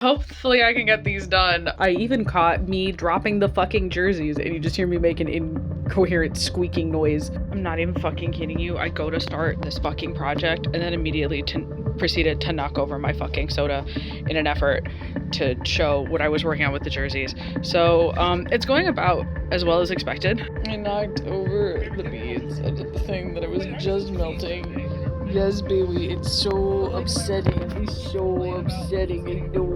Hopefully I can get these done. I even caught me dropping the fucking jerseys and you just hear me make an incoherent squeaking noise. I'm not even fucking kidding you. I go to start this fucking project and then immediately proceeded to knock over my fucking soda in an effort to show what I was working on with the jerseys. So it's going about as well as expected. I knocked over the beads. I did the thing that I was just melting. Yes, baby, it's so upsetting. It's so upsetting, I know.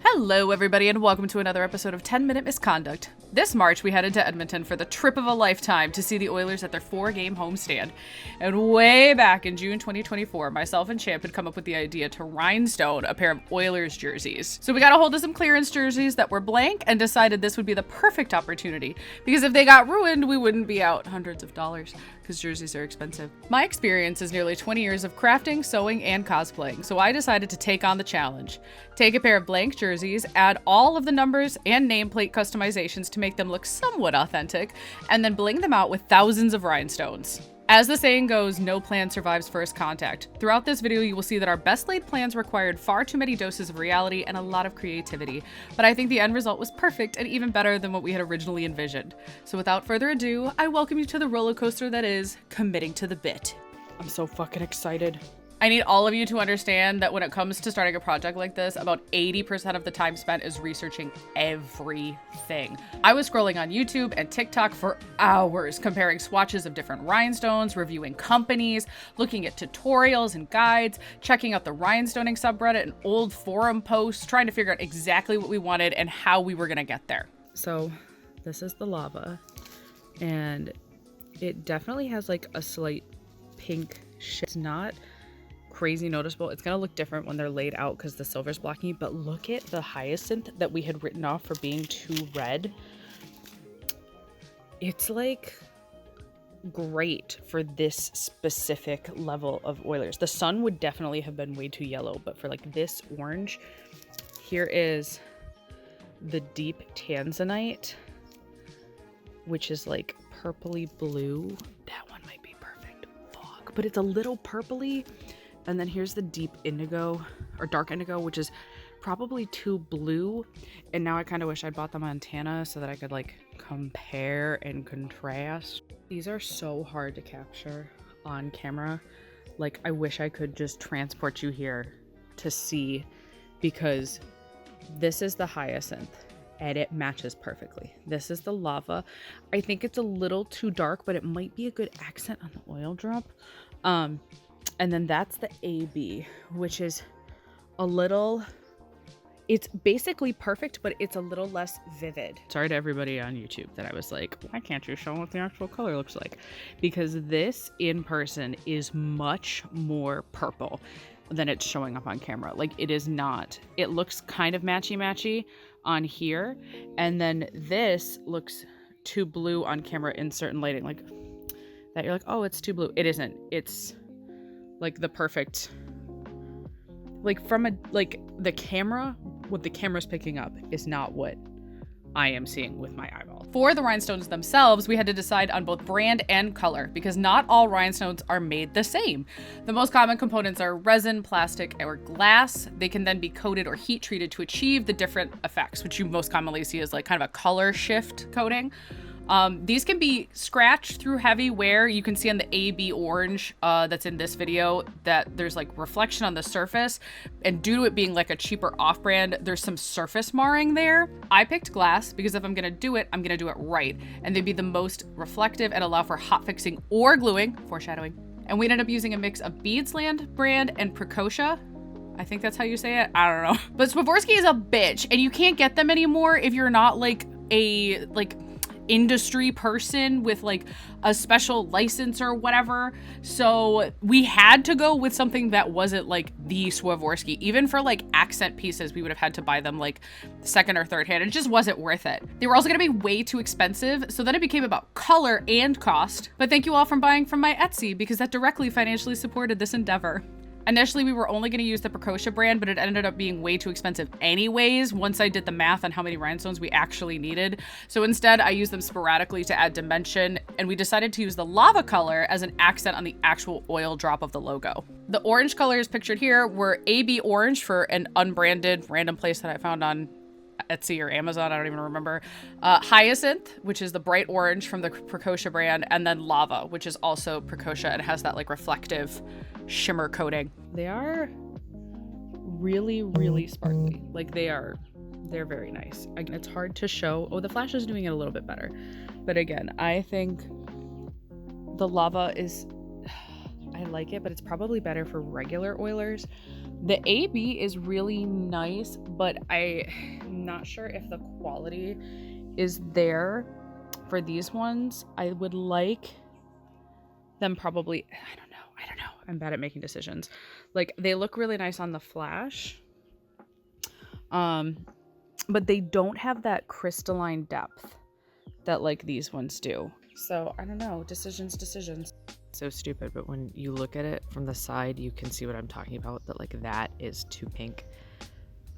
Hello, everybody, and welcome to another episode of 10-Minute Misconduct. This March, we headed to Edmonton for the trip of a lifetime to see the Oilers at their 4-game homestand. And way back in June 2024, myself and Champ had come up with the idea to Rhinestone a pair of Oilers jerseys. So we got a hold of some clearance jerseys that were blank and decided this would be the perfect opportunity, because if they got ruined, we wouldn't be out hundreds of dollars, because jerseys are expensive. My experience is nearly 20 years of crafting, sewing, and cosplaying, so I decided to take on the challenge. Take a pair of blank jerseys, add all of the numbers and nameplate customizations to make them look somewhat authentic, and then bling them out with thousands of rhinestones. As the saying goes, no plan survives first contact. Throughout this video, you will see that our best laid plans required far too many doses of reality and a lot of creativity, but I think the end result was perfect and even better than what we had originally envisioned. So without further ado, I welcome you to the roller coaster that is committing to the bit. I'm so fucking excited. I need all of you to understand that when it comes to starting a project like this, about 80% of the time spent is researching everything. I was scrolling on YouTube and TikTok for hours, comparing swatches of different rhinestones, reviewing companies, looking at tutorials and guides, checking out the rhinestoning subreddit and old forum posts, trying to figure out exactly what we wanted and how we were gonna get there. So this is the lava, and it definitely has like a slight pink shade. It's not crazy noticeable. It's gonna look different when they're laid out because the silver's blocking it, but look at the hyacinth that we had written off for being too red. It's like great for this specific level of Oilers. The sun would definitely have been way too yellow, but for like this orange, here is the deep tanzanite, which is like purpley blue. That one might be perfect. Fuck, but it's a little purpley. And then here's the deep indigo, or dark indigo, which is probably too blue. And now I kind of wish I'd bought the Montana so that I could like compare and contrast. These are so hard to capture on camera. Like, I wish I could just transport you here to see, because this is the hyacinth and it matches perfectly. This is the lava. I think it's a little too dark, but it might be a good accent on the oil drop. And then that's the AB, which is a little, it's basically perfect, but it's a little less vivid. Sorry to everybody on YouTube that I was like, why can't you show what the actual color looks like? Because this in person is much more purple than it's showing up on camera. Like, it is not. It looks kind of matchy-matchy on here. And then this looks too blue on camera in certain lighting. Like that, you're like, oh, it's too blue. It isn't. It's like the perfect, like from a, like the camera, what the camera's picking up is not what I am seeing with my eyeball. For the rhinestones themselves, we had to decide on both brand and color, because not all rhinestones are made the same. The most common components are resin, plastic, or glass. They can then be coated or heat treated to achieve the different effects, which you most commonly see as like kind of a color shift coating. These can be scratched through heavy wear. You can see on the AB orange that's in this video that there's like reflection on the surface, and due to it being like a cheaper off-brand, there's some surface marring there. I picked glass because if I'm gonna do it, I'm gonna do it right, and they'd be the most reflective and allow for hot fixing or gluing, foreshadowing. And we ended up using a mix of Bedazzling brand and Precoscia. I think that's how you say it. I don't know. But Swarovski is a bitch, and you can't get them anymore if you're not like a industry person with like a special license or whatever. So we had to go with something that wasn't like the Swarovski. Even for like accent pieces, we would have had to buy them like second or third hand. It just wasn't worth it. They were also gonna be way too expensive. So then it became about color and cost. But thank you all for buying from my Etsy, because that directly financially supported this endeavor. Initially, we were only going to use the Precoscia brand, but it ended up being way too expensive anyways once I did the math on how many rhinestones we actually needed. So instead, I used them sporadically to add dimension, and we decided to use the lava color as an accent on the actual oil drop of the logo. The orange colors pictured here were AB Orange for an unbranded random place that I found on Etsy or Amazon, I don't even remember. Hyacinth, which is the bright orange from the Precoscia brand, and then Lava, which is also Precoscia and has that like reflective shimmer coating. They are really, really sparkly. Like they're very nice. Again, it's hard to show. Oh, the flash is doing it a little bit better. But again, I think the Lava is, I like it, but it's probably better for regular oilers. The AB is really nice, but I'm not sure if the quality is there for these ones. I would like them probably, I don't know. I'm bad at making decisions. Like they look really nice on the flash. But they don't have that crystalline depth that like these ones do. So I don't know, decisions. So stupid, but when you look at it from the side, you can see what I'm talking about, that like that is too pink.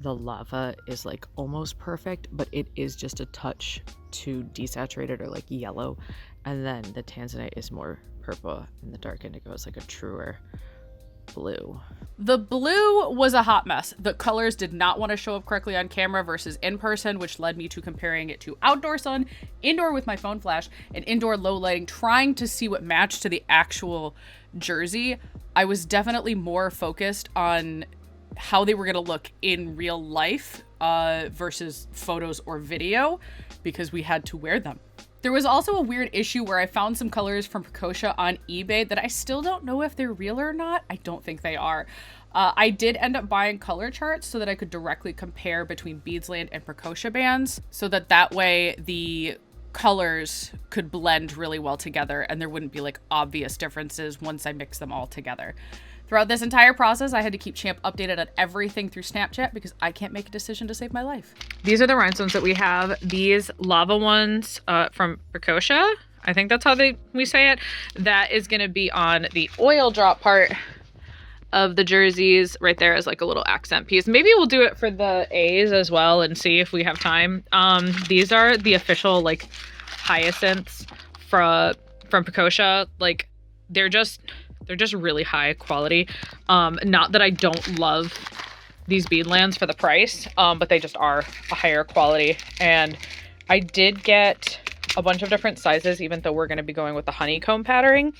The lava is like almost perfect, but it is just a touch too desaturated or like yellow. And then the tanzanite is more purple and the dark indigo is like a truer blue. The blue was a hot mess. The colors did not want to show up correctly on camera versus in person, which led me to comparing it to outdoor sun, indoor with my phone flash, and indoor low lighting, trying to see what matched to the actual jersey. I was definitely more focused on how they were going to look in real life versus photos or video because we had to wear them. There was also a weird issue where I found some colors from Precoscia on eBay that I still don't know if they're real or not. I don't think they are. I did end up buying color charts so that I could directly compare between Bedazzling and Precoscia bands so that way the colors could blend really well together and there wouldn't be like obvious differences once I mix them all together. Throughout this entire process, I had to keep Champ updated on everything through Snapchat because I can't make a decision to save my life. These are the rhinestones that we have. These lava ones from Precoscia, I think that's how we say it. That is going to be on the oil drop part of the jerseys. Right there is like a little accent piece. Maybe we'll do it for the A's as well and see if we have time. These are the official like hyacinths from Precoscia. Like they're just really high quality. Not that I don't love these beadlands for the price, but they just are a higher quality. And I did get a bunch of different sizes, even though we're going to be going with the honeycomb patterning,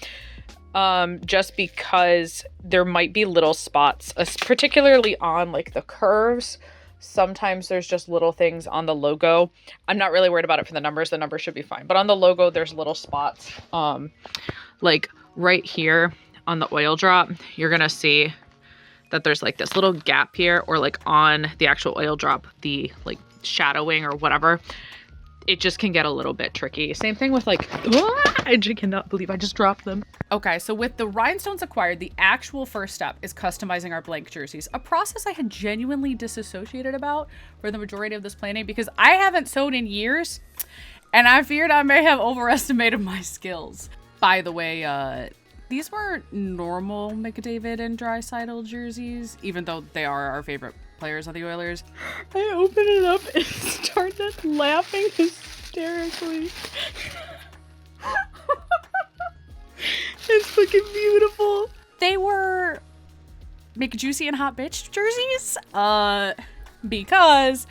just because there might be little spots, particularly on like the curves. Sometimes there's just little things on the logo. I'm not really worried about it for the numbers. The numbers should be fine. But on the logo, there's little spots, like right here on the oil drop, you're gonna see that there's like this little gap here, or like on the actual oil drop, the like shadowing or whatever, it just can get a little bit tricky. Same thing with like, I cannot believe I just dropped them. Okay, so with the rhinestones acquired, the actual first step is customizing our blank jerseys, a process I had genuinely disassociated about for the majority of this planning because I haven't sewn in years and I feared I may have overestimated my skills. By the way, these were normal McDavid and Draisaitl jerseys, even though they are our favorite players on the Oilers. I open it up and started laughing hysterically. It's fucking beautiful. They were McJuicy and Hot Bitch jerseys, because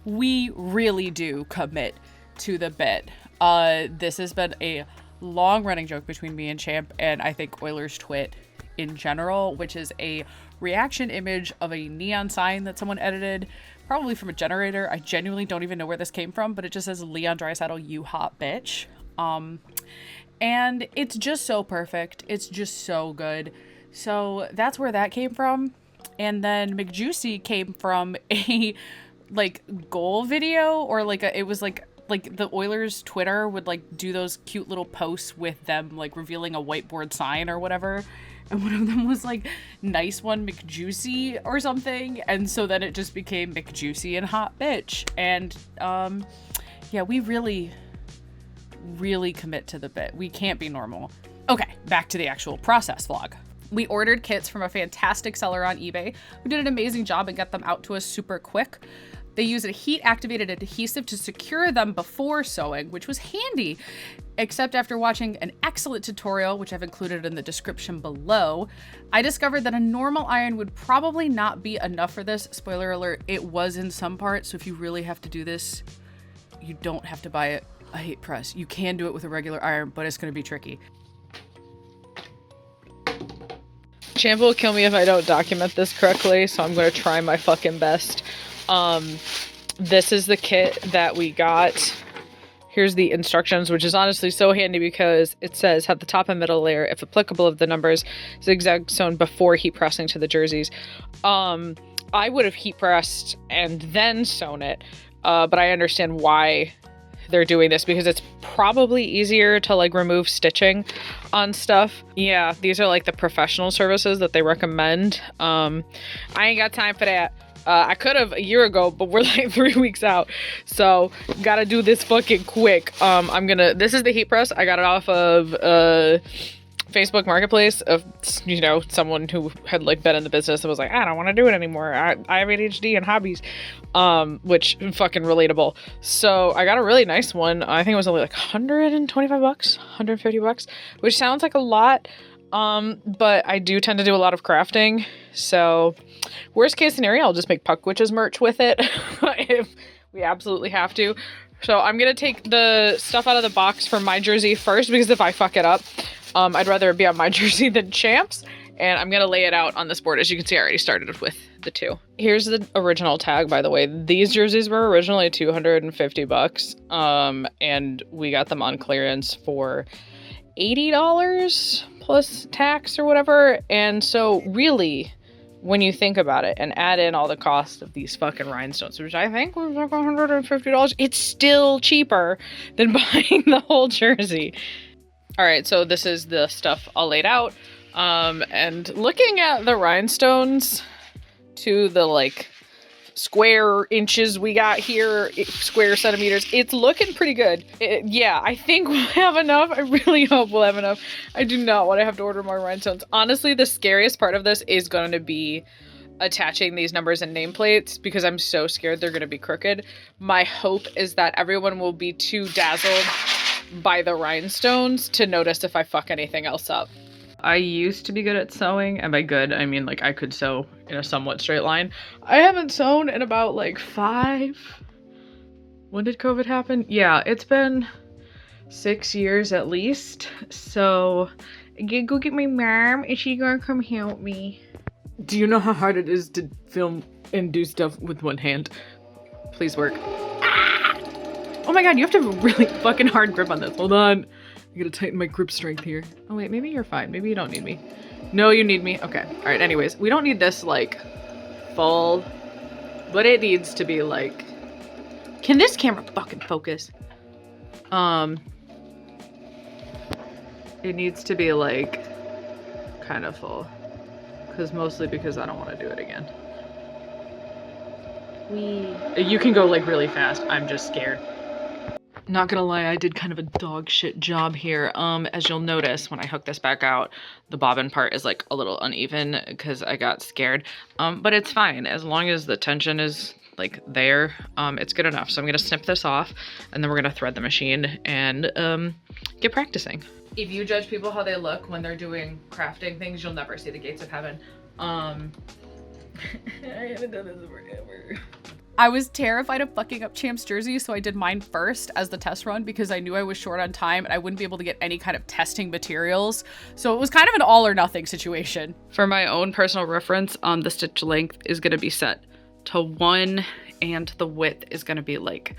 we really do commit to the bit. This has been a long running joke between me and Champ and I think Oilers Twit in general, which is a reaction image of a neon sign that someone edited, probably from a generator. I genuinely don't even know where this came from, but it just says Leon Draisaitl, you hot bitch. And it's just so perfect. It's just so good. So that's where that came from. And then McJuicy came from a like goal video, or like it was like the Oilers Twitter would like do those cute little posts with them like revealing a whiteboard sign or whatever. And one of them was like nice one McJuicy or something. And so then it just became McJuicy and Hot Bitch. And yeah, we really commit to the bit. We can't be normal. Okay, back to the actual process vlog. We ordered kits from a fantastic seller on eBay who did an amazing job and got them out to us super quick. They used a heat-activated adhesive to secure them before sewing, which was handy. Except after watching an excellent tutorial, which I've included in the description below, I discovered that a normal iron would probably not be enough for this. Spoiler alert, it was in some parts, so if you really have to do this, you don't have to buy a heat press. You can do it with a regular iron, but it's going to be tricky. Champ will kill me if I don't document this correctly, so I'm going to try my fucking best. This is the kit that we got. Here's the instructions, which is honestly so handy because it says have the top and middle layer, if applicable, of the numbers zigzag sewn before heat pressing to the jerseys. I would have heat pressed and then sewn it, but I understand why they're doing this because it's probably easier to like remove stitching on stuff. Yeah, these are like the professional services that they recommend. I ain't got time for that. I could have a year ago, but we're like 3 weeks out. So gotta do this fucking quick. This is the heat press. I got it off of Facebook Marketplace of, you know, someone who had like been in the business and was like, I don't want to do it anymore. I have ADHD and hobbies, which fucking relatable. So I got a really nice one. I think it was only like $125, $150, which sounds like a lot. But I do tend to do a lot of crafting. So worst case scenario, I'll just make Puck Witches merch with it if we absolutely have to. So I'm going to take the stuff out of the box from my jersey first, because if I fuck it up, I'd rather it be on my jersey than Champ's. And I'm going to lay it out on this board. As you can see, I already started with the two. Here's the original tag, by the way. These jerseys were originally $250. And we got them on clearance for $80 plus tax or whatever. And so really, when you think about it and add in all the cost of these fucking rhinestones, which I think was like $150, it's still cheaper than buying the whole jersey. All right, so this is the stuff all laid out. And looking at the rhinestones to the like square inches we got here, square centimeters, it's looking pretty good. Yeah, I think we'll have enough. I really hope we'll have enough. I do not want to have to order more rhinestones. Honestly, the scariest part of this is going to be attaching these numbers and nameplates, because I'm so scared they're going to be crooked. My hope is that everyone will be too dazzled by the rhinestones to notice if I fuck anything else up. I used to be good at sewing, and by good, I mean like I could sew in a somewhat straight line. I haven't sewn in about like 5. When did COVID happen? Yeah, it's been 6 years at least. So I gotta go get my mom, and she gonna come help me. Do you know how hard it is to film and do stuff with one hand? Please work. Ah! Oh my god, you have to have a really fucking hard grip on this. Hold on. I gotta tighten my grip strength here. Oh wait, maybe you're fine. Maybe you don't need me. No, you need me. Okay. All right, anyways, we don't need this like full, but it needs to be like, can this camera fucking focus? It needs to be like kind of full, mostly because I don't want to do it again. You can go like really fast. I'm just scared. Not gonna lie, I did kind of a dog shit job here. As you'll notice when I hook this back out, the bobbin part is like a little uneven because I got scared. But it's fine as long as the tension is like there. It's good enough. So I'm gonna snip this off, and then we're gonna thread the machine and get practicing. If you judge people how they look when they're doing crafting things, you'll never see the gates of heaven. I haven't done this forever. I was terrified of fucking up Champ's jersey, so I did mine first as the test run because I knew I was short on time and I wouldn't be able to get any kind of testing materials. So it was kind of an all or nothing situation. For my own personal reference, the stitch length is going to be set to 1, and the width is going to be like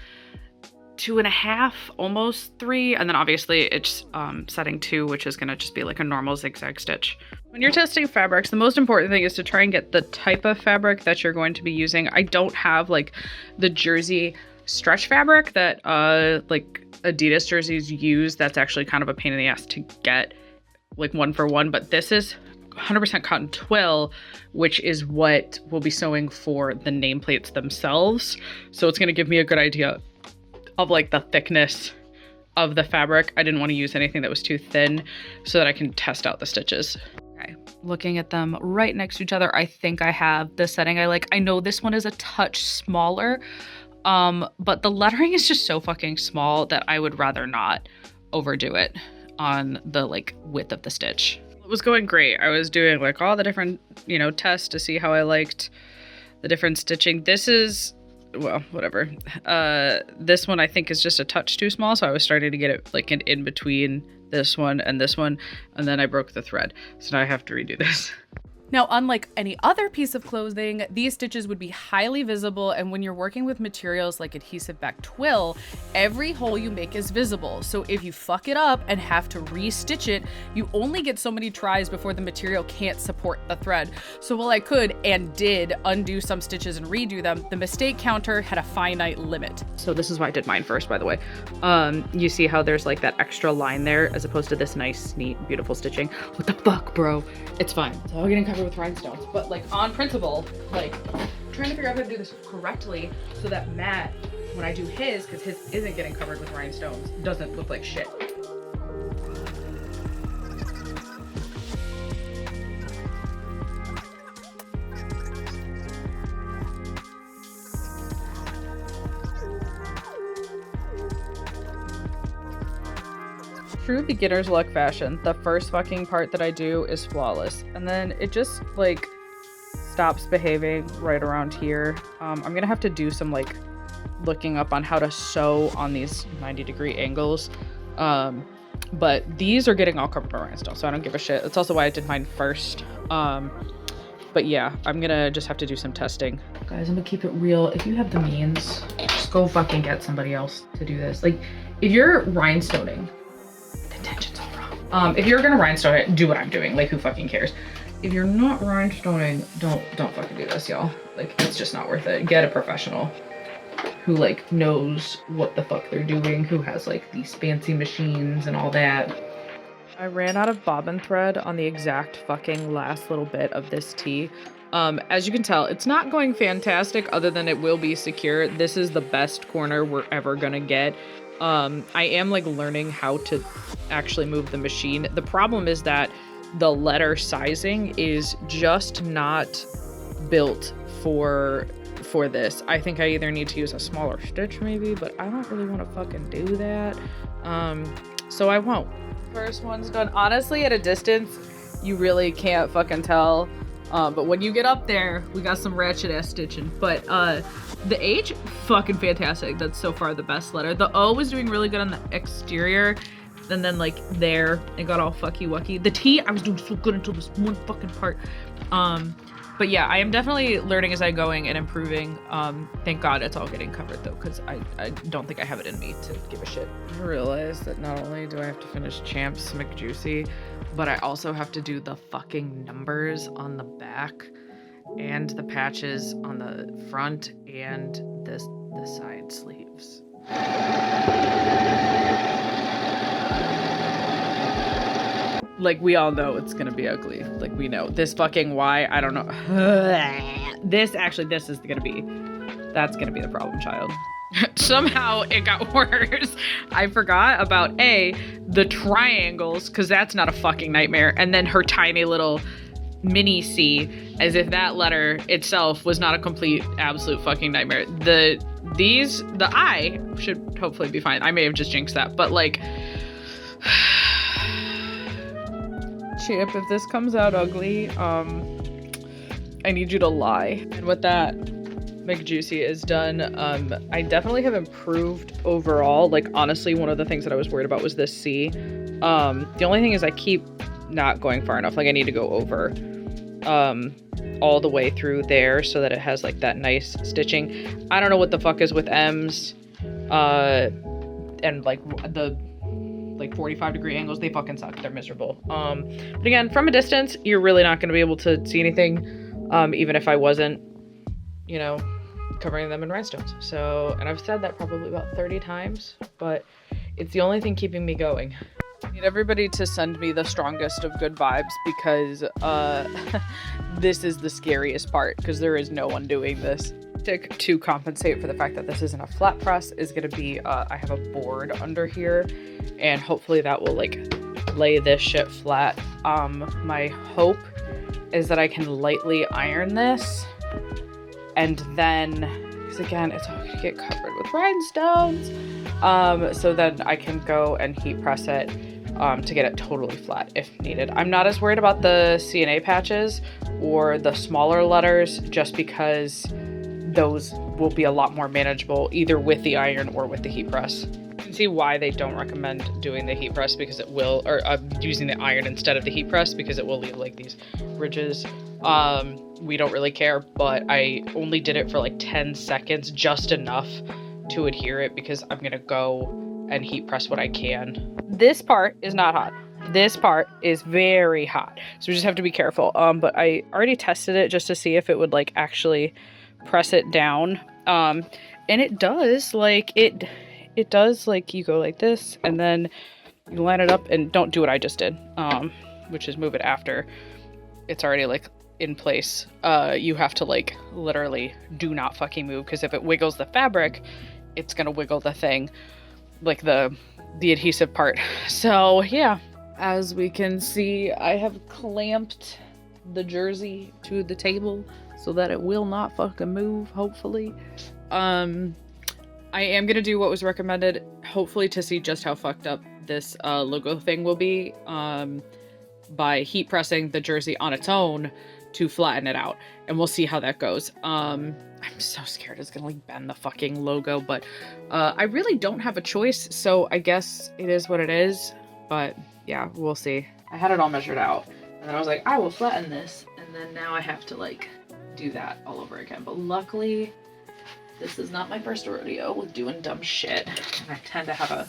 2.5, almost 3. And then obviously it's setting 2, which is going to just be like a normal zigzag stitch. When you're testing fabrics, the most important thing is to try and get the type of fabric that you're going to be using. I don't have like the jersey stretch fabric that like Adidas jerseys use. That's actually kind of a pain in the ass to get like 1-for-1, but this is 100% cotton twill, which is what we'll be sewing for the nameplates themselves. So it's going to give me a good idea of like the thickness of the fabric. I didn't want to use anything that was too thin so that I can test out the stitches. Okay, looking at them right next to each other, I think I have the setting I like. I know this one is a touch smaller, but the lettering is just so fucking small that I would rather not overdo it on the like width of the stitch. It was going great. I was doing like all the different, you know, tests to see how I liked the different stitching. This is, well, whatever. This one I think is just a touch too small, so I was starting to get it like in between this one, and then I broke the thread. So now I have to redo this. Now, unlike any other piece of clothing, these stitches would be highly visible, and when you're working with materials like adhesive back twill, every hole you make is visible. So if you fuck it up and have to re-stitch it, you only get so many tries before the material can't support the thread. So while I could and did undo some stitches and redo them, the mistake counter had a finite limit. So this is why I did mine first, by the way. You see how there's like that extra line there as opposed to this nice, neat, beautiful stitching. What the fuck, bro? It's fine. It's all getting covered with rhinestones, but like on principle, like trying to figure out how to do this correctly so that Matt, when I do his, because his isn't getting covered with rhinestones, doesn't look like shit. True beginner's luck fashion, the first fucking part that I do is flawless, and then it just like stops behaving right around here. I'm gonna have to do some like looking up on how to sew on these 90-degree angles, but these are getting all covered by rhinestone, so I don't give a shit. That's also why I did mine first. But yeah, I'm gonna just have to do some testing. Guys, I'm gonna keep it real. If you have the means, just go fucking get somebody else to do this. Like, if you're rhinestoning, intention's all wrong. If you're gonna rhinestone it, do what I'm doing. Like, who fucking cares? If you're not rhinestoning, don't fucking do this, y'all. Like, it's just not worth it. Get a professional who like knows what the fuck they're doing, who has like these fancy machines and all that. I ran out of bobbin thread on the exact fucking last little bit of this tee. As you can tell, it's not going fantastic other than it will be secure. This is the best corner we're ever gonna get. I am like learning how to actually move the machine. The problem is that the letter sizing is just not built for this. I think I either need to use a smaller stitch maybe, but I don't really want to fucking do that. So I won't. First one's done. Honestly, at a distance, you really can't fucking tell. But when you get up there, we got some ratchet ass stitching. But the H, fucking fantastic. That's so far the best letter. The O was doing really good on the exterior. And then like there, it got all fucky wucky. The T, I was doing so good until this one fucking part. But yeah, I am definitely learning as I'm going and improving. Thank God it's all getting covered though, because I don't think I have it in me to give a shit. I realized that not only do I have to finish Champs McJuicy, but I also have to do the fucking numbers on the back and the patches on the front and the side sleeves. Like, we all know it's gonna be ugly. Like, we know. This fucking Y, I don't know. That's gonna be the problem child. Somehow it got worse. I forgot about the triangles, because that's not a fucking nightmare. And then her tiny little mini C, as if that letter itself was not a complete, absolute fucking nightmare. The I should hopefully be fine. I may have just jinxed that, but like... Champ, if this comes out ugly, I need you to lie. And with that, McJuicy is done. I definitely have improved overall. Like, honestly, one of the things that I was worried about was this C. The only thing is I keep not going far enough. Like, I need to go over all the way through there so that it has like that nice stitching. I don't know what the fuck is with M's and like the 45-degree angles. They fucking suck. They're miserable. But again, from a distance, you're really not going to be able to see anything, even if I wasn't, you know, covering them in rhinestones. So, and I've said that probably about 30 times, but it's the only thing keeping me going. I need everybody to send me the strongest of good vibes, because this is the scariest part, because there is no one doing this. To compensate for the fact that this isn't a flat press is going to be, I have a board under here, and hopefully that will like lay this shit flat. My hope is that I can lightly iron this, and then, because again, it's all gonna get covered with rhinestones. So then I can go and heat press it to get it totally flat if needed. I'm not as worried about the CNA patches or the smaller letters, just because those will be a lot more manageable either with the iron or with the heat press. You can see why they don't recommend doing the heat press, because it will, or using the iron instead of the heat press, because it will leave like these ridges. We don't really care, but I only did it for like 10 seconds, just enough to adhere it, because I'm gonna go and heat press what I can. This part is not hot. This part is very hot, so we just have to be careful. But I already tested it just to see if it would like actually press it down. And it does. Like it does. Like you go like this, and then you line it up, and don't do what I just did, which is move it after it's already like in place. You have to like literally do not fucking move, because if it wiggles the fabric, it's gonna wiggle the thing, like the adhesive part. So yeah, as we can see, I have clamped the jersey to the table so that it will not fucking move, hopefully. I am gonna do what was recommended, hopefully, to see just how fucked up this logo thing will be, by heat pressing the jersey on its own to flatten it out, and we'll see how that goes. I'm so scared it's gonna like bend the fucking logo, but I really don't have a choice, so I guess it is what it is. But yeah, we'll see. I had it all measured out, and then I was like, I will flatten this, and then now I have to like do that all over again. But luckily, this is not my first rodeo with doing dumb shit, and I tend to have a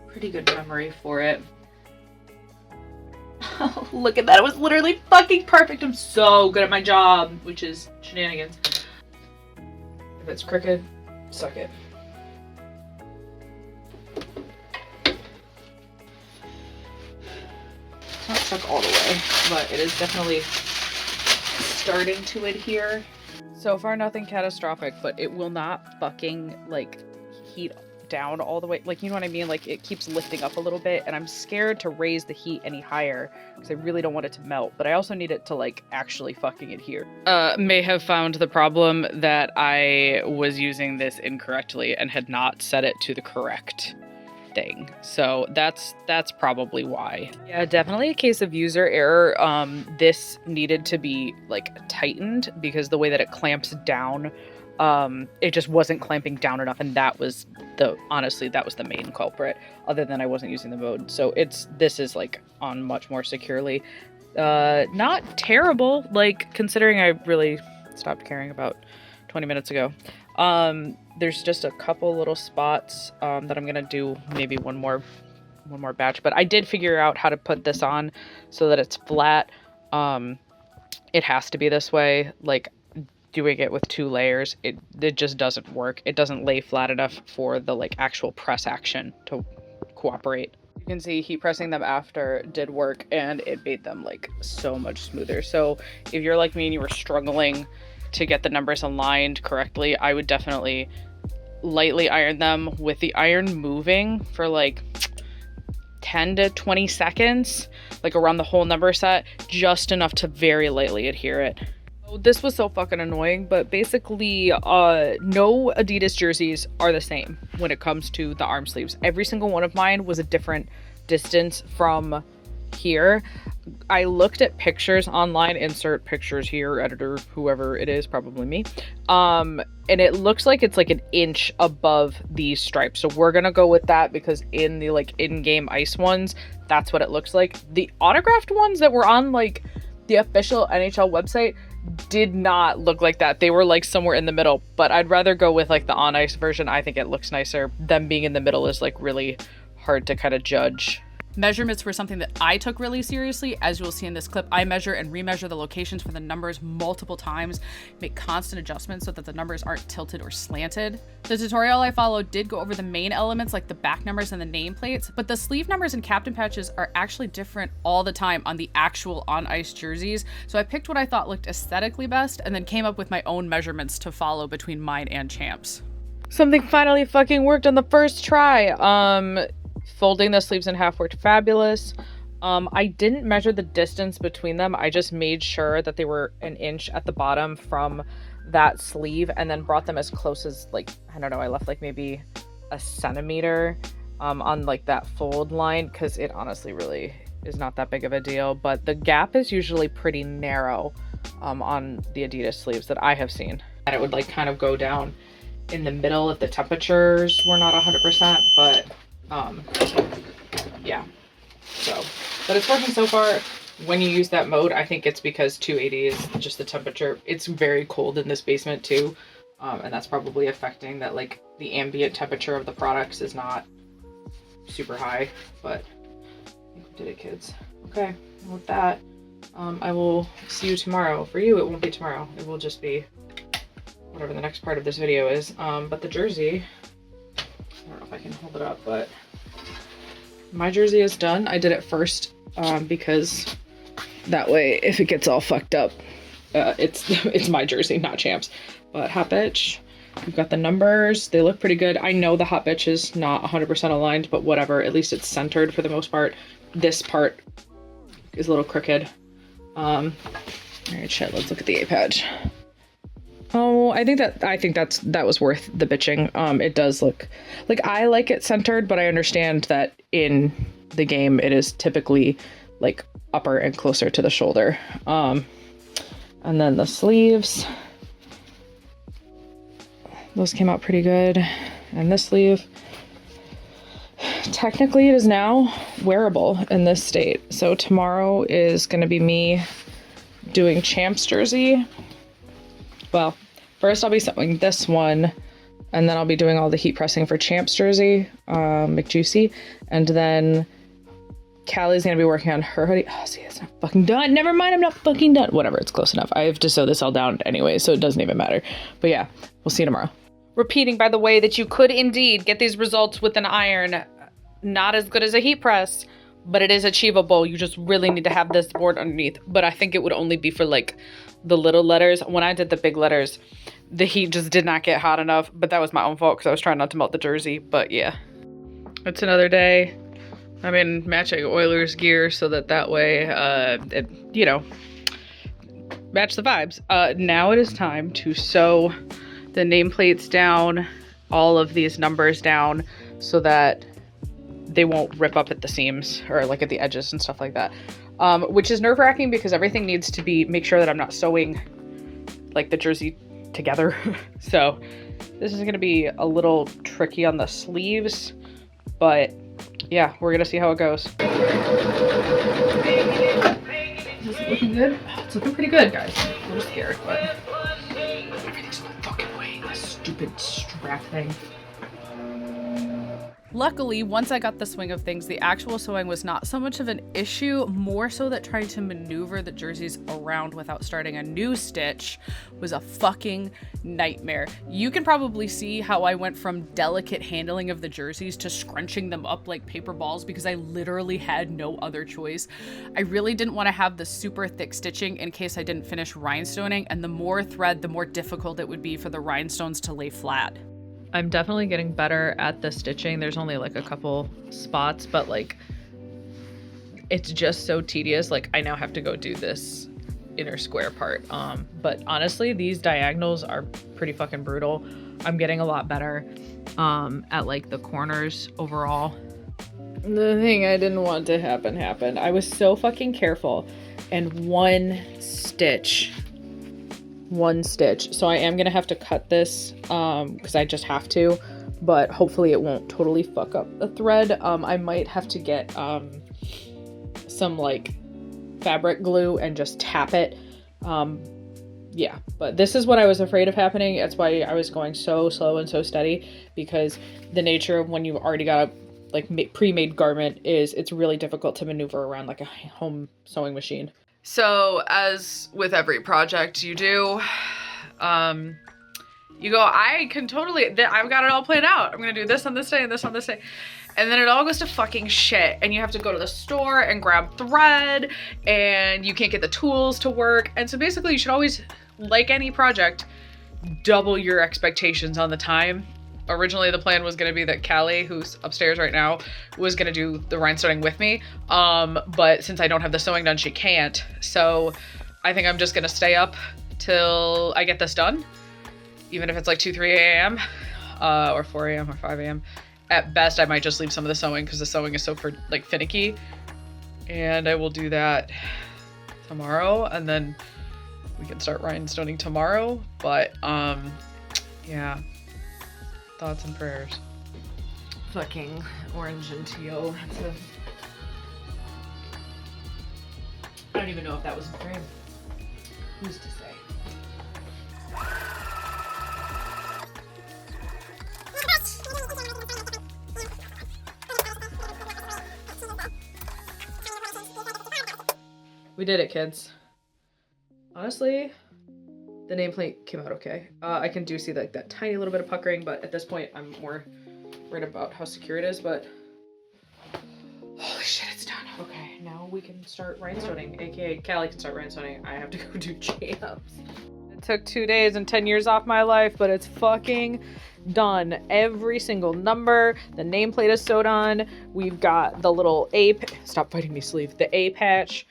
pretty good memory for it. Oh, look at that. It was literally fucking perfect. I'm so good at my job, which is shenanigans. If it's crooked, suck it. It's not stuck all the way, but it is definitely starting to adhere. So far, nothing catastrophic, but it will not fucking like heat down all the way. Like, you know what I mean? Like, it keeps lifting up a little bit, and I'm scared to raise the heat any higher because I really don't want it to melt, but I also need it to like actually fucking adhere. May have found the problem that I was using this incorrectly and had not set it to the correct thing. So that's probably why. Yeah, definitely a case of user error. This needed to be like tightened because the way that it clamps down, it just wasn't clamping down enough, and that was honestly that was the main culprit, other than I wasn't using the mode. So this is like on much more securely. Not terrible, like considering I really stopped caring about 20 minutes ago. There's just a couple little spots that I'm gonna do maybe one more batch, but I did figure out how to put this on so that it's flat. It has to be this way. Like, doing it with 2 layers, it just doesn't work. It doesn't lay flat enough for the like actual press action to cooperate. You can see heat pressing them after did work, and it made them like so much smoother. So if you're like me and you were struggling to get the numbers aligned correctly, I would definitely lightly iron them with the iron moving for like 10 to 20 seconds, like around the whole number set, just enough to very lightly adhere it. This was so fucking annoying, but basically no Adidas jerseys are the same when it comes to the arm sleeves. Every single one of mine was a different distance from here. I looked at pictures online, insert pictures here, editor, whoever it is, probably me. And it looks like it's like an inch above these stripes. So we're gonna go with that because in the like in-game ice ones, that's what it looks like. The autographed ones that were on like the official NHL website did not look like that. They were like somewhere in the middle, but I'd rather go with like the on ice version. I think it looks nicer. Them being in the middle is like really hard to kind of judge. Measurements were something that I took really seriously. As you'll see in this clip, I measure and remeasure the locations for the numbers multiple times, make constant adjustments so that the numbers aren't tilted or slanted. The tutorial I followed did go over the main elements like the back numbers and the nameplates, but the sleeve numbers and captain patches are actually different all the time on the actual on-ice jerseys. So I picked what I thought looked aesthetically best and then came up with my own measurements to follow between mine and Champ's. Something finally fucking worked on the first try. Folding the sleeves in half worked fabulous. I didn't measure the distance between them. I just made sure that they were an inch at the bottom from that sleeve and then brought them as close as, like, I don't know, I left like maybe a centimeter on like that fold line, because it honestly really is not that big of a deal. But the gap is usually pretty narrow on the Adidas sleeves that I have seen. And it would like kind of go down in the middle if the temperatures were not 100%, but yeah. So, but it's working so far. When you use that mode, I think it's because 280 is just the temperature. It's very cold in this basement too. And that's probably affecting that, like the ambient temperature of the products is not super high, but I think we did it, kids. Okay, and with that, I will see you tomorrow. For you, it won't be tomorrow. It will just be whatever the next part of this video is. But the jersey, I don't know if I can hold it up, but my jersey is done. I did it first because that way, if it gets all fucked up, it's my jersey, not Champ's. But Hot Bitch, we've got the numbers. They look pretty good. I know the Hot Bitch is not 100% aligned, but whatever. At least it's centered for the most part. This part is a little crooked. All right, shit. Let's look at the A patch. Oh, I think that was worth the bitching. It does look like, I like it centered, but I understand that in the game it is typically like upper and closer to the shoulder. And then the sleeves, those came out pretty good. And this sleeve, technically it is now wearable in this state. So tomorrow is going to be me doing Champ's jersey. Well, first I'll be sewing this one, and then I'll be doing all the heat pressing for Champ's jersey, McJuicy, and then Callie's gonna be working on her hoodie. Oh, see, it's not fucking done. Never mind, I'm not fucking done. Whatever, it's close enough. I have to sew this all down anyway, so it doesn't even matter. But yeah, we'll see you tomorrow. Repeating, by the way, that you could indeed get these results with an iron. Not as good as a heat press, but it is achievable. You just really need to have this board underneath. But I think it would only be for like the little letters. When I did the big letters, the heat just did not get hot enough, but that was my own fault because I was trying not to melt the jersey. But yeah, it's another day. I'm in matching Oilers gear so that way, it, you know, match the vibes. Now it is time to sew the nameplates down, all of these numbers down, so that they won't rip up at the seams or like at the edges and stuff like that. Which is nerve-wracking because everything needs to be, make sure that I'm not sewing like the jersey together. So this is gonna be a little tricky on the sleeves, but yeah, we're gonna see how it goes. Is it looking good? It's looking pretty good, guys. I'm a little scared, but everything's in the fucking way. This stupid strap thing. Luckily, once I got the swing of things, the actual sewing was not so much of an issue, more so that trying to maneuver the jerseys around without starting a new stitch was a fucking nightmare. You can probably see how I went from delicate handling of the jerseys to scrunching them up like paper balls because I literally had no other choice. I really didn't want to have the super thick stitching in case I didn't finish rhinestoning, and the more thread, the more difficult it would be for the rhinestones to lay flat. I'm definitely getting better at the stitching. There's only like a couple spots, but like it's just so tedious. Like I now have to go do this inner square part. But honestly, these diagonals are pretty fucking brutal. I'm getting a lot better at like the corners overall. The thing I didn't want to happen happened. I was so fucking careful, and one stitch. So I am gonna have to cut this because I just have to, but hopefully it won't totally fuck up the thread. I might have to get some like fabric glue and just tap it. Yeah, but this is what I was afraid of happening. That's why I was going so slow and so steady, because the nature of when you've already got a like pre-made garment is it's really difficult to maneuver around like a home sewing machine. So as with every project you do, you go, I can totally, I've got it all planned out. I'm gonna do this on this day and this on this day. And then it all goes to fucking shit. And you have to go to the store and grab thread, and you can't get the tools to work. And so basically you should always, like any project, double your expectations on the time. Originally the plan was going to be that Callie, who's upstairs right now, was going to do the rhinestoning with me. But since I don't have the sewing done, she can't. So I think I'm just going to stay up till I get this done. Even if it's like 2, 3 a.m. Or 4 a.m. or 5 a.m. At best, I might just leave some of the sewing because the sewing is so finicky. And I will do that tomorrow, and then we can start rhinestoning tomorrow. But yeah, thoughts and prayers. Fucking orange and teal. I don't even know if that was a frame. Who's to say? We did it, kids. Honestly, the nameplate came out okay. I can see like that tiny little bit of puckering, but at this point I'm more worried about how secure it is, but holy shit, it's done. Okay, now we can start rhinestoning, aka Callie can start rhinestoning. I have to go do jams. It took 2 days and 10 years off my life, but it's fucking done. Every single number, the nameplate is sewed on. We've got the little stop fighting me, sleeve. The A patch.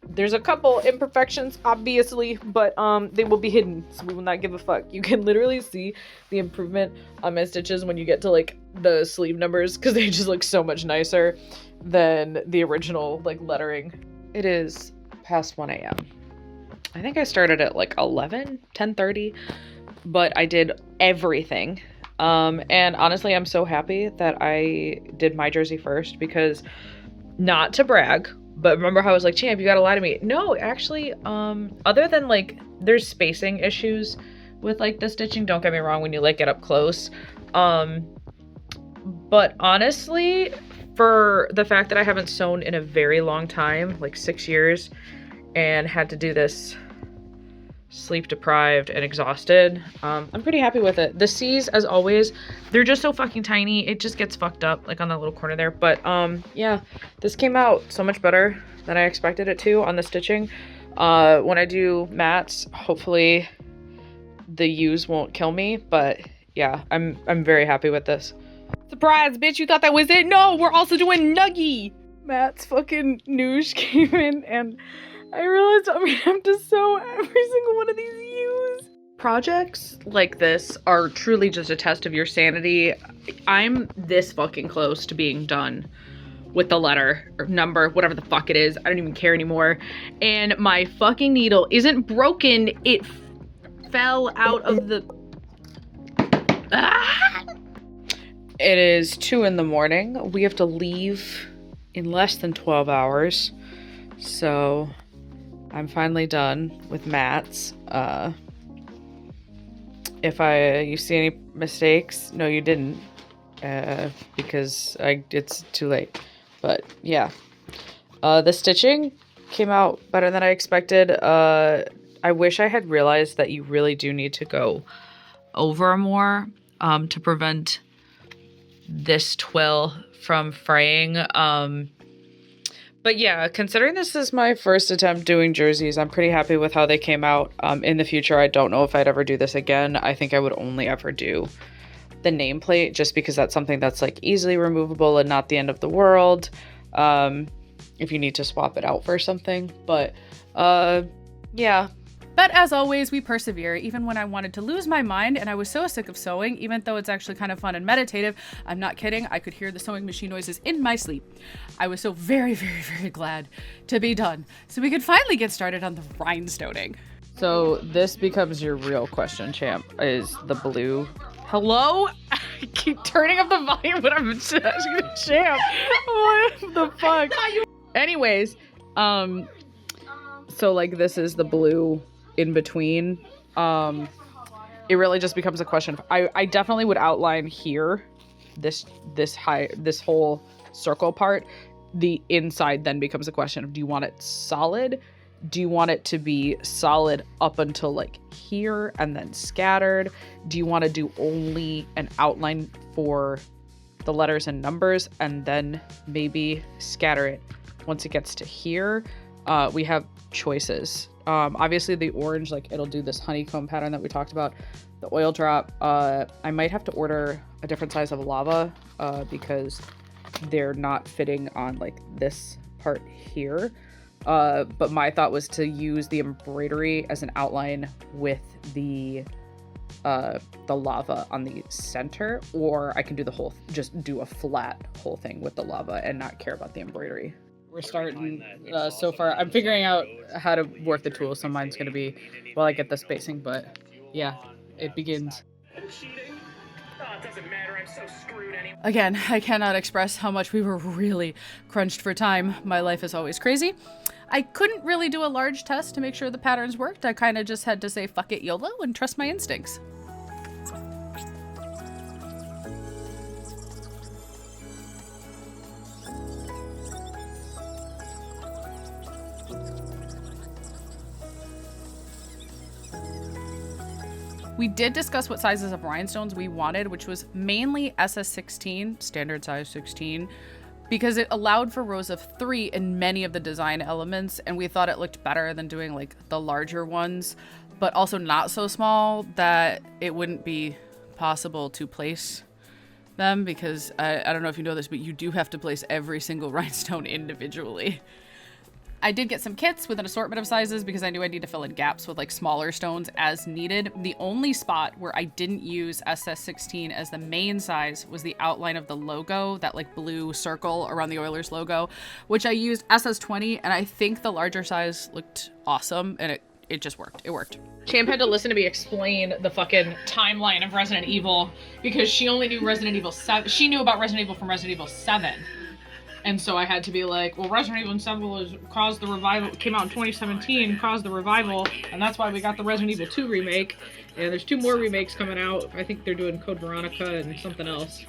There's a couple imperfections, obviously, but they will be hidden, so we will not give a fuck. You can literally see the improvement on my stitches when you get to like the sleeve numbers, because they just look so much nicer than the original like lettering. It is past 1 a.m. I think I started at like 10:30, but I did everything. And honestly, I'm so happy that I did my jersey first, because not to brag, but remember how I was like, champ, you gotta lie to me. No, actually, other than like, there's spacing issues with like the stitching, don't get me wrong, when you like get up close. But honestly, for the fact that I haven't sewn in a very long time, like 6 years, and had to do this sleep deprived and exhausted, I'm pretty happy with it. The C's, as always, they're just so fucking tiny, it just gets fucked up like on that little corner there. But yeah, this came out so much better than I expected it to on the stitching. When I do mats, hopefully the U's won't kill me, but yeah, I'm very happy with this. Surprise, bitch, you thought that was it? No, we're also doing Nuggy. Matt's fucking noosh came in, and I realized I'm gonna have to sew every single one of these U's. Projects like this are truly just a test of your sanity. I'm this fucking close to being done with the letter or number, whatever the fuck it is. I don't even care anymore. And my fucking needle isn't broken. It fell out of the... Ah! It is 2 a.m. We have to leave in less than 12 hours. So I'm finally done with mats. If you see any mistakes, no, you didn't, because it's too late. But yeah, the stitching came out better than I expected. I wish I had realized that you really do need to go over more to prevent this twill from fraying. But yeah, considering this is my first attempt doing jerseys, I'm pretty happy with how they came out. In the future, I don't know if I'd ever do this again. I think I would only ever do the nameplate, just because that's something that's like easily removable and not the end of the world. If you need to swap it out for something. But yeah. But as always, we persevere, even when I wanted to lose my mind and I was so sick of sewing, even though it's actually kind of fun and meditative. I'm not kidding. I could hear the sewing machine noises in my sleep. I was so very, very, very glad to be done, so we could finally get started on the rhinestoning. So this becomes your real question, champ, is the blue. Hello? I keep turning up the volume when I'm asking the champ. What the fuck? Anyways, so like this is the blue in between. It really just becomes a question of, I definitely would outline here this whole circle part. The inside then becomes a question of, do you want it solid? Do you want it to be solid up until like here and then scattered? Do you want to do only an outline for the letters and numbers and then maybe scatter it once it gets to here? We have choices. Obviously the orange, like it'll do this honeycomb pattern that we talked about. The oil drop, I might have to order a different size of lava because they're not fitting on like this part here. But my thought was to use the embroidery as an outline with the lava on the center, or I can do the whole, just do a flat whole thing with the lava and not care about the embroidery. We're starting, so far, I'm figuring out how to work the tools, so mine's gonna be, while I get the spacing, but yeah, it begins. Again, I cannot express how much we were really crunched for time. My life is always crazy. I couldn't really do a large test to make sure the patterns worked. I kind of just had to say fuck it YOLO and trust my instincts. We did discuss what sizes of rhinestones we wanted, which was mainly SS16, standard size 16, because it allowed for rows of 3 in many of the design elements, and we thought it looked better than doing like the larger ones, but also not so small that it wouldn't be possible to place them, because I don't know if you know this, but you do have to place every single rhinestone individually. I did get some kits with an assortment of sizes because I knew I'd need to fill in gaps with like smaller stones as needed. The only spot where I didn't use SS16 as the main size was the outline of the logo, that like blue circle around the Oilers logo, which I used SS20, and I think the larger size looked awesome, and it just worked. It worked. Champ had to listen to me explain the fucking timeline of Resident Evil because she only knew Resident Evil 7. She knew about Resident Evil from Resident Evil 7. And so I had to be like, well, Resident Evil 7 caused the revival, came out in 2017, caused the revival, and that's why we got the Resident Evil 2 remake. And there's 2 more remakes coming out. I think they're doing Code Veronica and something else.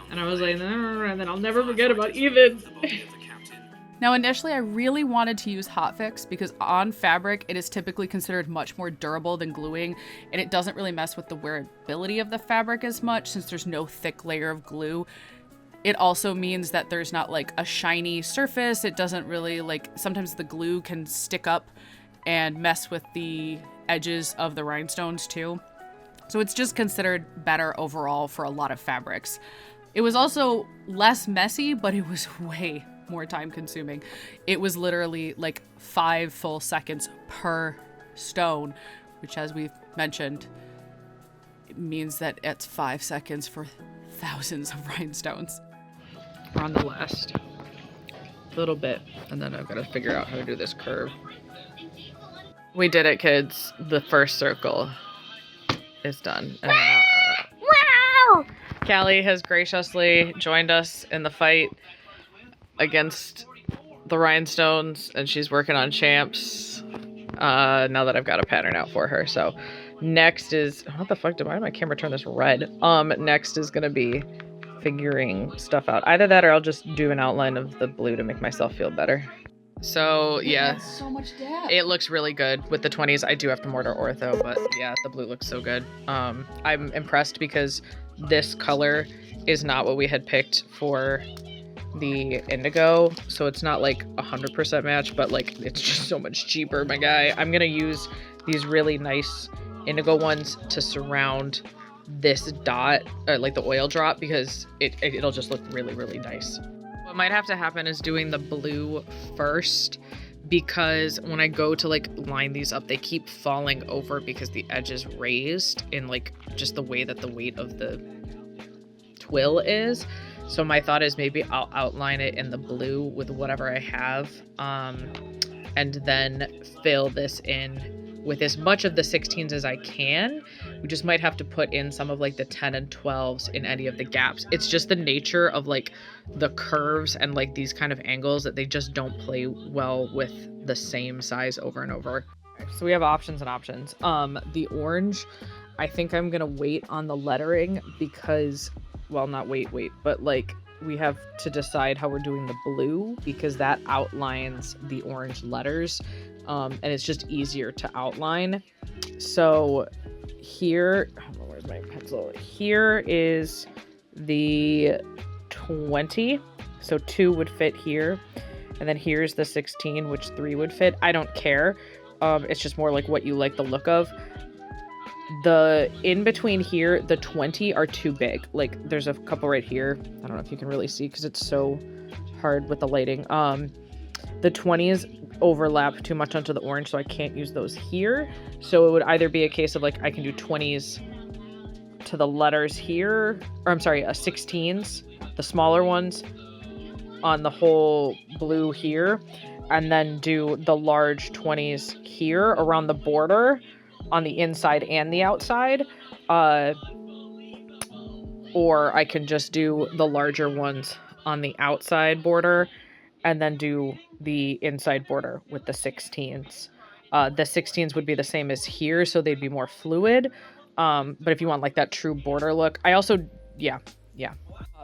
And I was like, and then I'll never forget about Even. Now, initially, I really wanted to use hotfix because on fabric, it is typically considered much more durable than gluing, and it doesn't really mess with the wearability of the fabric as much since there's no thick layer of glue. It also means that there's not like a shiny surface. It doesn't really like, sometimes the glue can stick up and mess with the edges of the rhinestones too. So it's just considered better overall for a lot of fabrics. It was also less messy, but it was way more time consuming. It was literally like 5 full seconds per stone, which, as we've mentioned, it means that it's 5 seconds for thousands of rhinestones. We're on the last little bit, and then I've got to figure out how to do this curve. We did it, kids. The first circle is done. And Callie has graciously joined us in the fight against the rhinestones, and she's working on champs now that I've got a pattern out for her. So next is, what the fuck, why did my camera turn this red? Next is gonna be figuring stuff out. Either that or I'll just do an outline of the blue to make myself feel better. So yeah, So much depth. it looks really good with the 20s. I do have to mortar ortho, but yeah, the blue looks so good. I'm impressed because this color is not what we had picked for the indigo, so it's not like 100% match, but like it's just so much cheaper, my guy. I'm gonna use these really nice indigo ones to surround this dot, like the oil drop, because it'll just look really, really nice. What might have to happen is doing the blue first, because when I go to like line these up, they keep falling over because the edge is raised in like just the way that the weight of the twill is. So my thought is maybe I'll outline it in the blue with whatever I have, and then fill this in with as much of the 16s as I can. We just might have to put in some of like the 10 and 12s in any of the gaps. It's just the nature of like the curves and like these kind of angles that they just don't play well with the same size over and over. So we have options and options. The orange, I think I'm gonna wait on the lettering because, well, not wait, but like we have to decide how we're doing the blue because that outlines the orange letters. And it's just easier to outline. So here, where's my pencil? Here is the 20. So 2 would fit here. And then here's the 16, which 3 would fit. I don't care. It's just more like what you like the look of. The in between here, the 20 are too big. Like there's a couple right here. I don't know if you can really see because it's so hard with the lighting. The 20s overlap too much onto the orange, so I can't use those here. So it would either be a case of like I can do 20s to the letters here, or I'm sorry, 16s, the smaller ones on the whole blue here, and then do the large 20s here around the border on the inside and the outside. Or I can just do the larger ones on the outside border and then do the inside border with the 16s. The 16s would be the same as here, so they'd be more fluid. But if you want like that true border look, I also, yeah.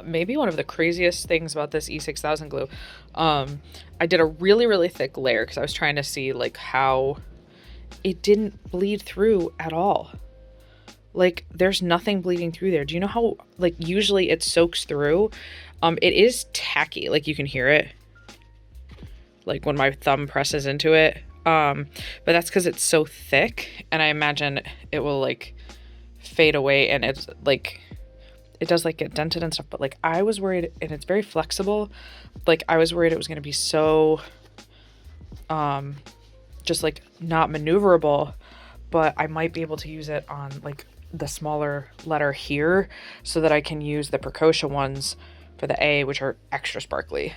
Maybe one of the craziest things about this E6000 glue, I did a really, really thick layer because I was trying to see like how it didn't bleed through at all. Like there's nothing bleeding through there. Do you know how like usually it soaks through? It is tacky, like you can hear it. Like when my thumb presses into it. But that's because it's so thick, and I imagine it will like fade away, and it's like it does like get dented and stuff, but like I was worried, and it's very flexible. Like I was worried it was going to be so just like not maneuverable, but I might be able to use it on like the smaller letter here so that I can use the Precoscia ones for the A, which are extra sparkly.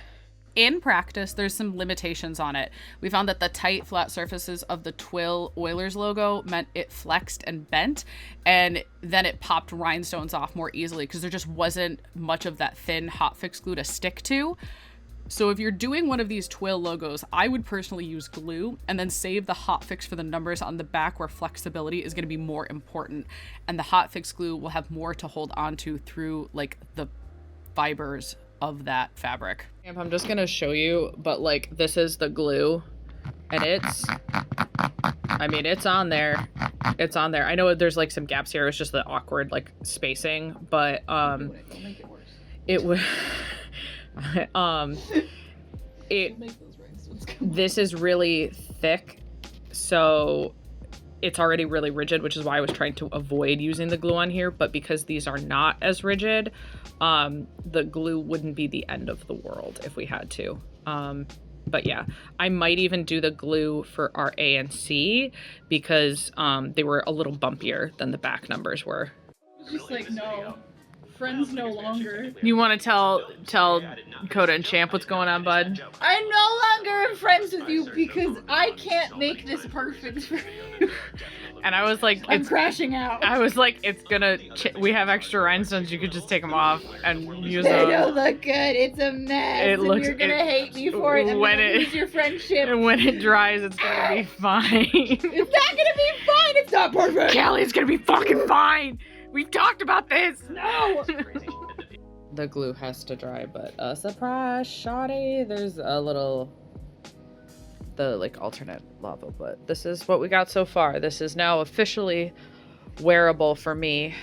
In practice, there's some limitations on it. We found that the tight, flat surfaces of the Twill Oilers logo meant it flexed and bent, and then it popped rhinestones off more easily because there just wasn't much of that thin hotfix glue to stick to. So if you're doing one of these Twill logos, I would personally use glue and then save the hotfix for the numbers on the back where flexibility is going to be more important. And the hotfix glue will have more to hold onto through like the fibers of that fabric. I'm just gonna show you, but like this is the glue, and it's on there. It's on there. I know there's like some gaps here. It's just the awkward like spacing, but it would this is really thick, so it's already really rigid, which is why I was trying to avoid using the glue on here. But because these are not as rigid, the glue wouldn't be the end of the world if we had to. But yeah, I might even do the glue for our A and C because they were a little bumpier than the back numbers were. Just like, no. Friends no longer. You want to tell Kota and Champ what's going on, bud? I no longer am friends with you because I can't make this perfect for you. And I was like, I'm crashing out. I was like, it's gonna. We have extra rhinestones. You could just take them off and use They them. don't look good. It's a mess. It looks. You're gonna hate me for it. I'm when gonna it lose your friendship. and when it dries, it's gonna be fine. It's not gonna be fine. It's not perfect. Kelly's gonna be fucking fine. We've talked about this. No. The glue has to dry, but surprise, shawty, there's a little the like alternate lava, but this is what we got so far. This is now officially wearable for me,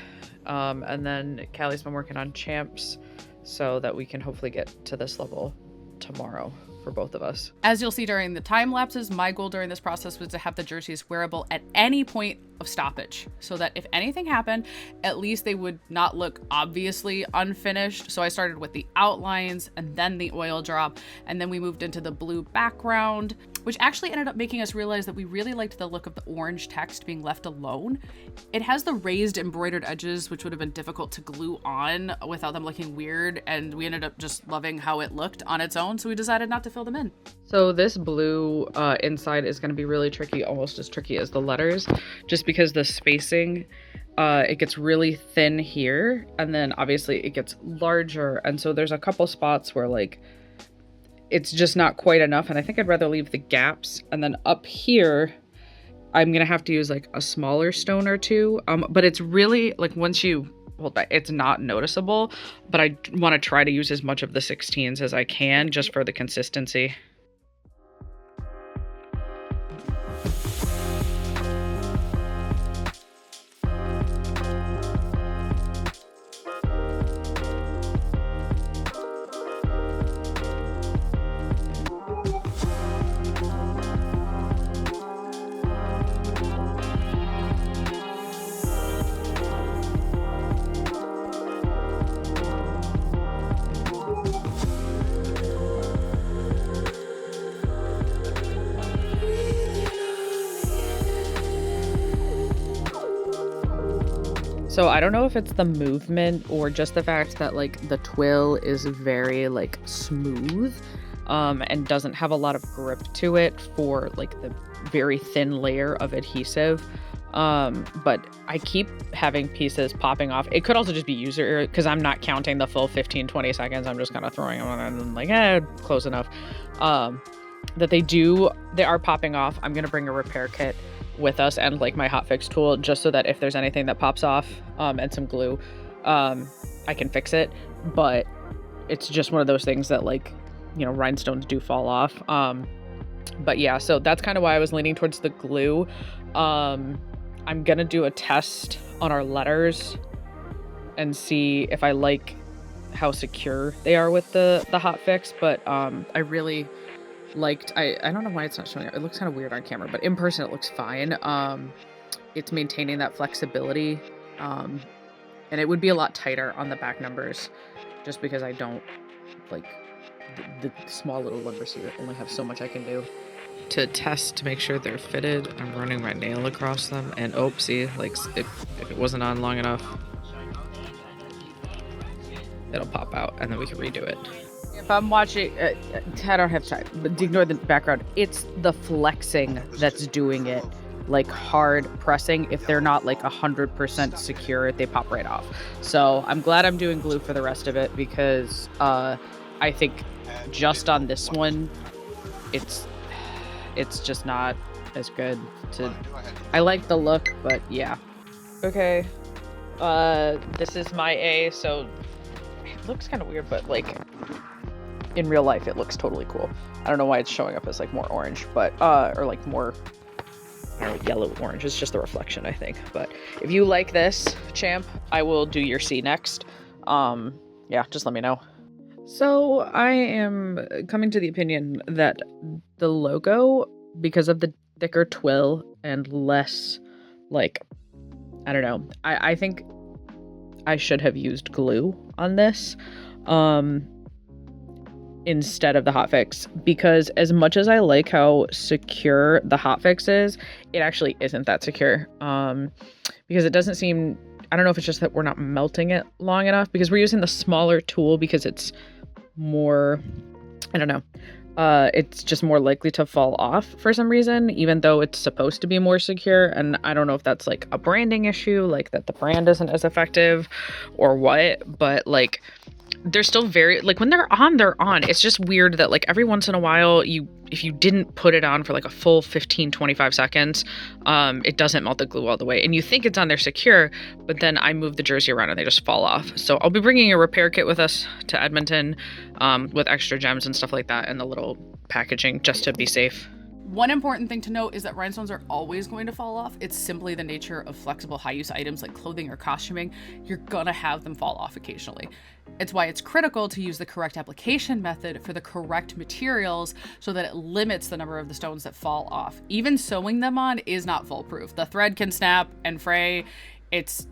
and then Callie's been working on Champs so that we can hopefully get to this level tomorrow for both of us. As you'll see during the time lapses, my goal during this process was to have the jerseys wearable at any point of stoppage so that if anything happened, at least they would not look obviously unfinished. So I started with the outlines and then the oil drop, and then we moved into the blue background, which actually ended up making us realize that we really liked the look of the orange text being left alone. It has the raised embroidered edges, which would have been difficult to glue on without them looking weird, and we ended up just loving how it looked on its own, so we decided not to fill them in. So this blue inside is going to be really tricky, almost as tricky as the letters, just because the spacing, it gets really thin here, and then obviously it gets larger, and so there's a couple spots where like it's just not quite enough, and I think I'd rather leave the gaps. And then up here I'm gonna have to use like a smaller stone or two, but it's really like once you hold that, it's not noticeable, but I want to try to use as much of the 16s as I can just for the consistency. So I don't know if it's the movement or just the fact that like the twill is very like smooth and doesn't have a lot of grip to it for like the very thin layer of adhesive. But I keep having pieces popping off. It could also just be user error because I'm not counting the full 15-20 seconds. I'm just kind of throwing them on and like, close enough. That they are popping off. I'm gonna bring a repair kit with us and like my hotfix tool just so that if there's anything that pops off and some glue, I can fix it. But it's just one of those things that like, you know, rhinestones do fall off. But yeah, so that's kind of why I was leaning towards the glue. I'm gonna do a test on our letters and see if I like how secure they are with the hotfix. But I really liked, I don't know why it's not showing up. It looks kind of weird on camera, but in person it looks fine. It's maintaining that flexibility. And it would be a lot tighter on the back numbers just because I don't like the small little numbers here. Only have so much I can do. To test to make sure they're fitted, I'm running my nail across them and see, like if it wasn't on long enough, it'll pop out and then we can redo it. If I'm watching, I don't have time, but ignore the background. It's the flexing that's doing it, like hard pressing. If they're not like 100% secure, they pop right off. So I'm glad I'm doing glue for the rest of it because I think just on this one, it's just not as good. I like the look, but yeah. Okay, this is my A, so it looks kind of weird, but like in real life it looks totally cool. I don't know why it's showing up as like more orange, but or like more, I don't know, yellow orange. It's just the reflection, I think. But if you like this, champ, I will do your C next. Yeah, just let me know. So I am coming to the opinion that the logo, because of the thicker twill and less like, I don't know, I think I should have used glue on this instead of the hotfix, because as much as I like how secure the hotfix is, it actually isn't that secure, because it doesn't seem, I don't know if it's just that we're not melting it long enough, because we're using the smaller tool because it's more, I don't know, it's just more likely to fall off for some reason, even though it's supposed to be more secure. And I don't know if that's like a branding issue, like that the brand isn't as effective or what, but like they're still very, like when they're on. It's just weird that like every once in a while if you didn't put it on for like a full 15-25 seconds, it doesn't melt the glue all the way. And you think it's on there secure, but then I move the jersey around and they just fall off. So I'll be bringing a repair kit with us to Edmonton with extra gems and stuff like that and the little packaging just to be safe. One important thing to note is that rhinestones are always going to fall off. It's simply the nature of flexible high-use items like clothing or costuming. You're gonna have them fall off occasionally. It's why it's critical to use the correct application method for the correct materials so that it limits the number of the stones that fall off. Even sewing them on is not foolproof. The thread can snap and fray. It's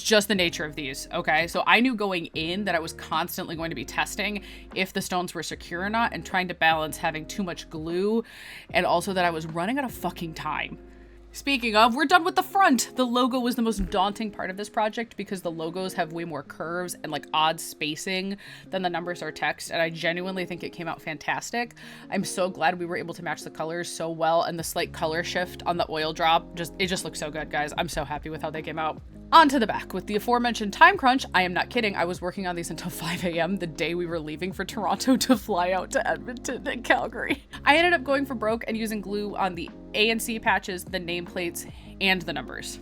just the nature of these, okay? So I knew going in that I was constantly going to be testing if the stones were secure or not and trying to balance having too much glue and also that I was running out of fucking time. Speaking of, we're done with the front. The logo was the most daunting part of this project because the logos have way more curves and like odd spacing than the numbers or text, and I genuinely think it came out fantastic. I'm so glad we were able to match the colors so well, and the slight color shift on the oil drop, it just looks so good, guys. I'm so happy with how they came out. On to the back. With the aforementioned time crunch, I am not kidding, I was working on these until 5 a.m. the day we were leaving for Toronto to fly out to Edmonton and Calgary. I ended up going for broke and using glue on the A and C patches, the nameplates, and the numbers.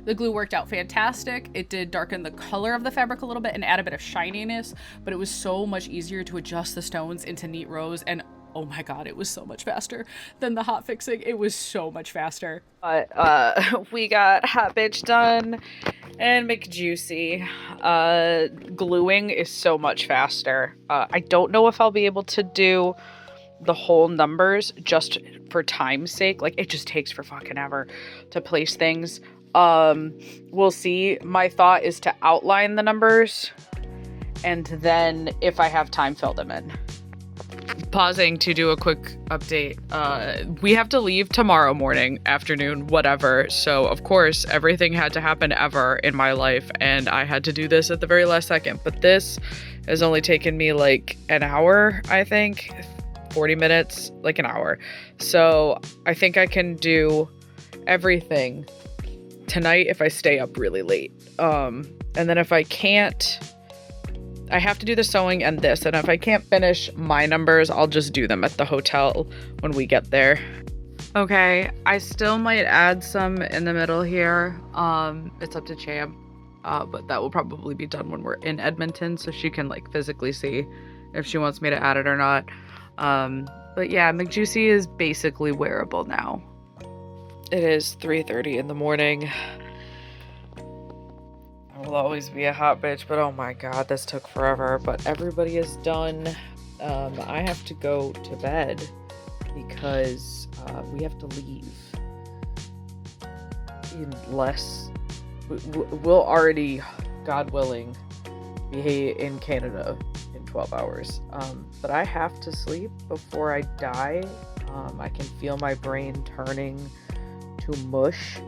The glue worked out fantastic. It did darken the color of the fabric a little bit and add a bit of shininess, but it was so much easier to adjust the stones into neat rows, and oh my god, it was so much faster than the hot fixing. It was so much faster. But we got hot bitch done and McJuicy. Gluing is so much faster. I don't know if I'll be able to do the whole numbers just for time's sake. Like, it just takes for fucking ever to place things. We'll see. My thought is to outline the numbers and then if I have time, fill them in. pausing to do a quick update. We have to leave tomorrow morning, afternoon, whatever. So of course, everything had to happen ever in my life, and I had to do this at the very last second. But this has only taken me like an hour, I think, 40 minutes, like an hour. So I think I can do everything tonight if I stay up really late. And then if I can't, I have to do the sewing and this, and if I can't finish my numbers, I'll just do them at the hotel when we get there. Okay, I still might add some in the middle here. It's up to Cham, but that will probably be done when we're in Edmonton, so she can like physically see if she wants me to add it or not. But yeah, McJuicy is basically wearable now. It is 3:30 in the morning. I will always be a hot bitch, but oh my god, this took forever. But everybody is done. I have to go to bed because we have to leave in less. We'll already, God willing, be in Canada in 12 hours. But I have to sleep before I die. I can feel my brain turning to mush.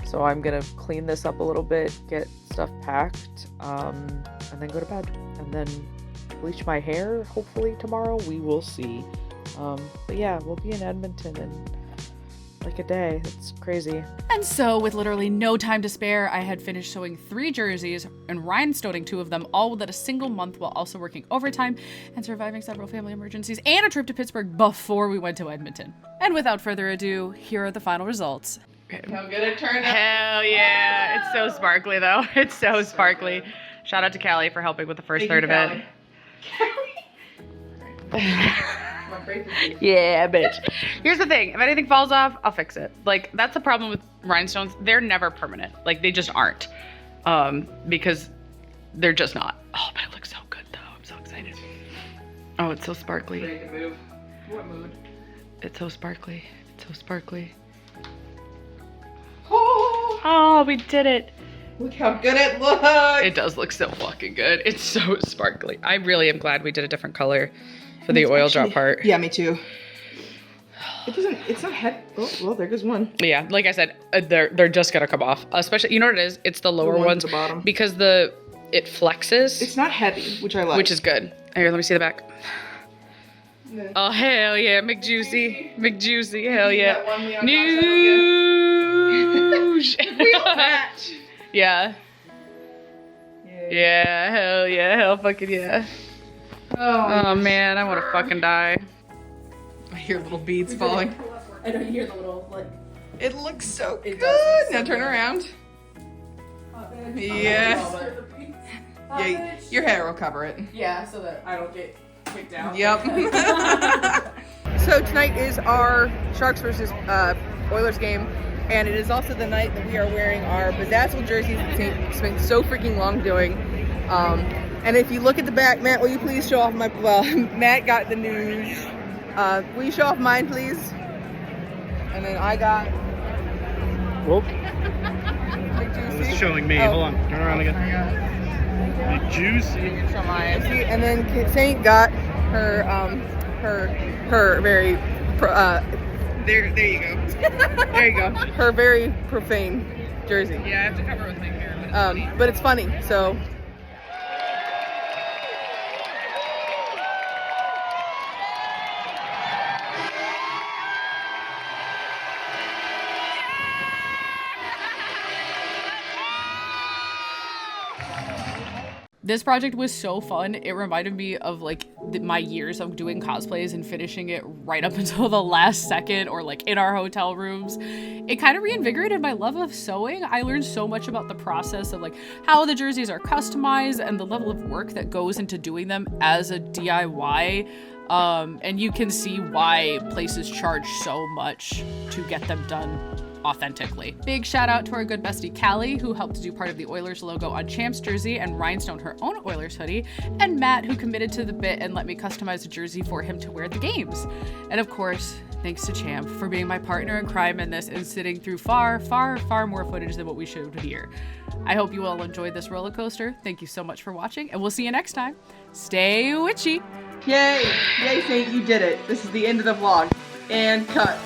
So I'm gonna clean this up a little bit, get stuff packed, and then go to bed. And then bleach my hair, hopefully tomorrow. We will see. But yeah, we'll be in Edmonton in like a day. It's crazy. And so, with literally no time to spare, I had finished sewing 3 jerseys and rhinestoning 2 of them, all within a single month, while also working overtime and surviving several family emergencies and a trip to Pittsburgh before we went to Edmonton. And without further ado, here are the final results. How good it turned out. Hell yeah. It's so sparkly though. It's so sparkly. Shout out to Callie for helping with the first third of it. Yeah, bitch. Here's the thing. If anything falls off, I'll fix it. Like, that's the problem with rhinestones. They're never permanent. Like, they just aren't. Because they're just not. Oh, but it looks so good though. I'm so excited. Oh, it's so sparkly. Ready to move. What mood? It's so sparkly. It's so sparkly. Oh, Oh, we did it. look how good it looks. It does look so fucking good. It's so sparkly. I really am glad we did a different color for the oil drop part. Yeah, me too. It's not heavy. Oh, well, there goes one. Yeah, like I said, they're just gonna come off. Especially, you know what it is? It's the lower one ones at the bottom. because it flexes, It's not heavy, which I like. which is good. Here, let me see the back. Yeah. Oh hell yeah, McJuicy, McJuicy, hell yeah. That one Leon Noosh. We all match. Yeah, yeah, hell yeah, hell fucking yeah. Oh man, I want to fucking die. I hear little beads falling. I know you hear the little, like, It looks so It good. does look so Now turn good. around. Yes. Yeah, your hair will cover it. yeah, so that I don't get kicked out. Yep. So tonight is our Sharks versus Oilers game, and it is also the night that we are wearing our Bedazzled jerseys that we spent so freaking long doing. And if you look at the back, Matt, will you please show off my? Well, Matt got the news. Will you show off mine, please? And then I got. Whoop. McJuicy. It's showing me. Oh. Hold on. Turn around again. McJuicy. See, and then Saint got her her very there you go. There you go. Her very profane jersey. Yeah, I have to cover with my hair. But it's funny. So This project was so fun. It reminded me of like my years of doing cosplays and finishing it right up until the last second, or like in our hotel rooms. It kind of reinvigorated my love of sewing. I learned so much about the process of like how the jerseys are customized and the level of work that goes into doing them as a DIY. And you can see why places charge so much to get them done authentically. Big shout out to our good bestie Callie, who helped do part of the Oilers logo on Champ's jersey and rhinestoned her own Oilers hoodie, and Matt, who committed to the bit and let me customize a jersey for him to wear at the games. And of course, Thanks to Champ for being my partner in crime in this and sitting through far, far, far more footage than what we showed here. I hope you all enjoyed this roller coaster. Thank you so much for watching, and we'll see you next time. Stay witchy. Yay! Yay, Saint, you did it. This is the end of the vlog. And cut.